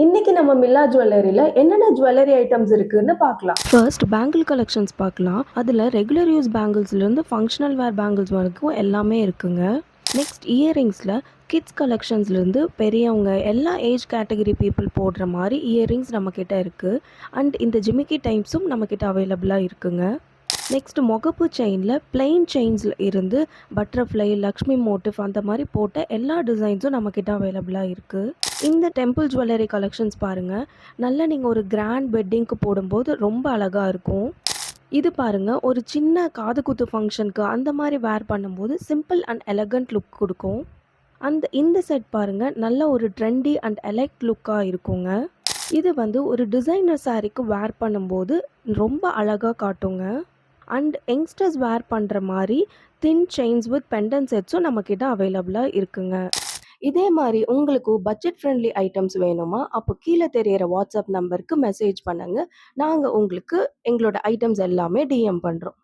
இன்னைக்கு நம்ம மில்லா ஜுவல்லரியில என்னென்ன ஜுவல்லரி ஐட்டம்ஸ் இருக்குன்னு பார்க்கலாம். ஃபர்ஸ்ட் பேங்கிள் கலெக்ஷன்ஸ் பார்க்கலாம். அதில் ரெகுலர் யூஸ் பேங்கிள்ஸ்லேருந்து ஃபங்க்ஷனல் வேர் பேங்கிள்ஸ் வரைக்கும் எல்லாமே இருக்குங்க. நெக்ஸ்ட் இயரிங்ஸில் கிட்ஸ் கலெக்ஷன்ஸ்லேருந்து பெரியவங்க எல்லா ஏஜ் கேட்டகரி பீப்புள் போடுற மாதிரி இயரிங்ஸ் நம்மக்கிட்ட இருக்குது. அண்ட் இந்த ஜிமிக்கி டைப்ஸும் நம்மக்கிட்ட அவைலபிளாக இருக்குங்க. நெக்ஸ்ட் முகப்பு செயினில் பிளெயின் செயின்ஸில் இருந்து பட்டர்ஃப்ளை, லக்ஷ்மி மோட்டிஃப் அந்த மாதிரி போட்ட எல்லா டிசைன்ஸும் நம்மக்கிட்ட அவைலபிளாக இருக்குது. இந்த டெம்பிள் ஜுவல்லரி கலெக்ஷன்ஸ் பாருங்கள், நல்லா நீங்கள் ஒரு கிராண்ட் வெட்டிங்க்கு போடும்போது ரொம்ப அழகாக இருக்கும். இது பாருங்கள், ஒரு சின்ன காது குத்து ஃபங்க்ஷனுக்கு அந்த மாதிரி வேர் பண்ணும்போது சிம்பிள் அண்ட் எலகண்ட் லுக் கொடுக்கும். இந்த செட் பாருங்கள், நல்ல ஒரு ட்ரெண்டி அண்ட் எலெக்ட் லுக்காக இருக்குங்க. இது ஒரு டிசைனர் சாரீக்கு வேர் பண்ணும்போது ரொம்ப அழகாக காட்டுங்க. அண்ட் யங்ஸ்டர்ஸ் வேர் பண்ணுற மாதிரி தின் செயின்ஸ் வித் பெண்டன் செட்ஸும் நம்மக்கிட்ட அவைலபிளாக இருக்குங்க. இதே மாதிரி உங்களுக்கு பட்ஜெட் ஃப்ரெண்ட்லி ஐட்டம்ஸ் வேணுமா? அப்போ கீழே தெரியிற வாட்ஸ்அப் நம்பருக்கு மெசேஜ் பண்ணுங்கள். நாங்கள் உங்களுக்கு எங்களோட ஐட்டம்ஸ் எல்லாமே டிஎம் பண்ணுறோம்.